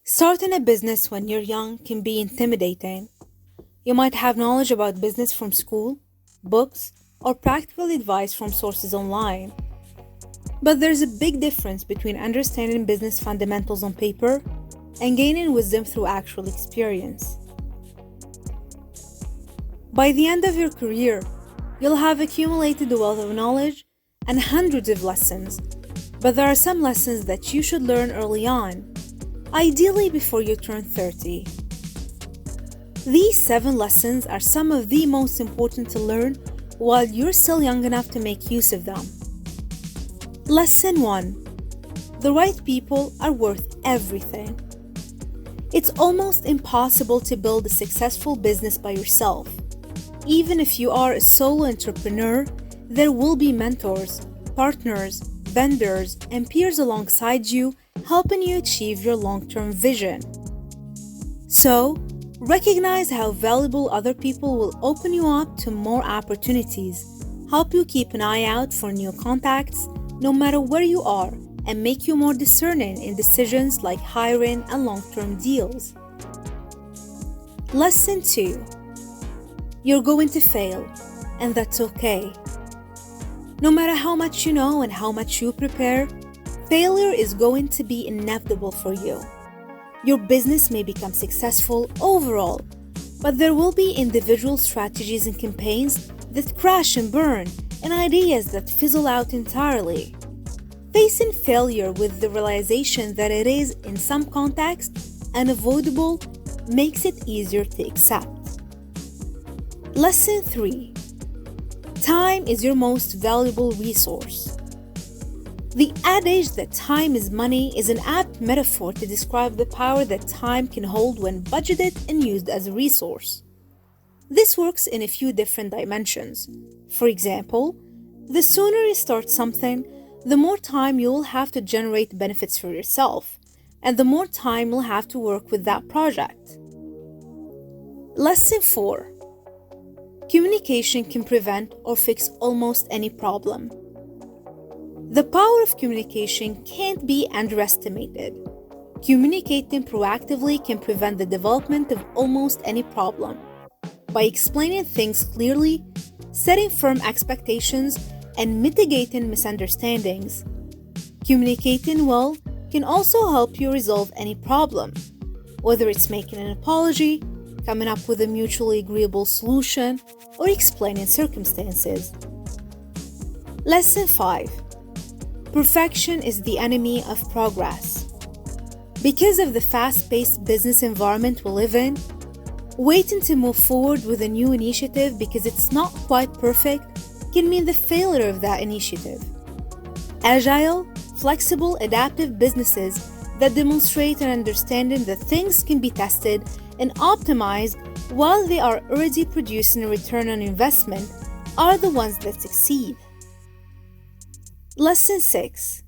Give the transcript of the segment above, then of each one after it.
Starting a business when you're young can be intimidating. You might have knowledge about business from school, books, or practical advice from sources online. But there's a big difference between understanding business fundamentals on paper and gaining wisdom through actual experience. By the end of your career, you'll have accumulated a wealth of knowledge and hundreds of lessons, but there are some lessons that you should learn early on, ideally before you turn 30. These 7 lessons are some of the most important to learn while you're still young enough to make use of them. Lesson 1. The right people are worth everything. It's almost impossible to build a successful business by yourself. Even if you are a solo entrepreneur, there will be mentors, partners, vendors, and peers alongside you helping you achieve your long-term vision. So, recognize how valuable other people will open you up to more opportunities, help you keep an eye out for new contacts, no matter where you are, and make you more discerning in decisions like hiring and long-term deals. Lesson 2. You're going to fail, and that's okay. No matter how much you know and how much you prepare, failure is going to be inevitable for you. Your business may become successful overall, but there will be individual strategies and campaigns that crash and burn, and ideas that fizzle out entirely. Facing failure with the realization that it is, in some contexts, unavoidable makes it easier to accept. Lesson 3. Time is your most valuable resource. The adage that time is money is an apt metaphor to describe the power that time can hold when budgeted and used as a resource. This works in a few different dimensions. For example, the sooner you start something, the more time you will have to generate benefits for yourself, and the more time you'll have to work with that project. Lesson 4. Communication can prevent or fix almost any problem. The power of communication can't be underestimated. Communicating proactively can prevent the development of almost any problem. By explaining things clearly, setting firm expectations, and mitigating misunderstandings. Communicating well can also help you resolve any problem, whether it's making an apology, coming up with a mutually agreeable solution, or explaining circumstances. Lesson 5. Perfection is the enemy of progress. Because of the fast-paced business environment we live in, waiting to move forward with a new initiative because it's not quite perfect can mean the failure of that initiative. Agile, flexible, adaptive businesses that demonstrate an understanding that things can be tested and optimized while they are already producing a return on investment are the ones that succeed. Lesson 6.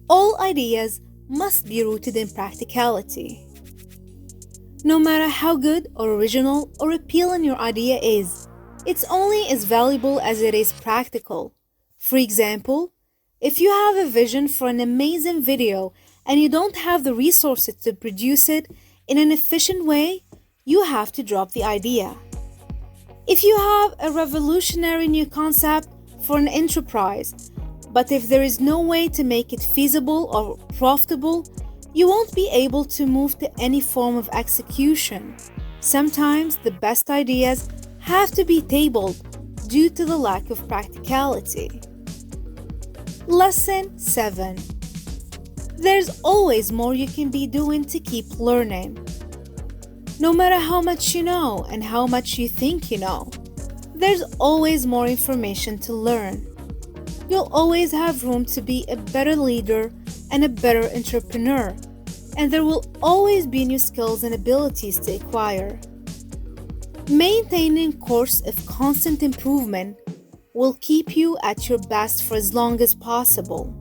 All ideas must be rooted in practicality. No matter how good or original or appealing your idea is, it's only as valuable as it is practical. For example, if you have a vision for an amazing video and you don't have the resources to produce it in an efficient way, you have to drop the idea. If you have a revolutionary new concept for an enterprise, but if there is no way to make it feasible or profitable, you won't be able to move to any form of execution. Sometimes the best ideas have to be tabled due to the lack of practicality. Lesson 7. There's always more you can be doing to keep learning. No matter how much you know and how much you think you know, there's always more information to learn. You'll always have room to be a better leader and a better entrepreneur, and there will always be new skills and abilities to acquire. Maintaining a course of constant improvement will keep you at your best for as long as possible.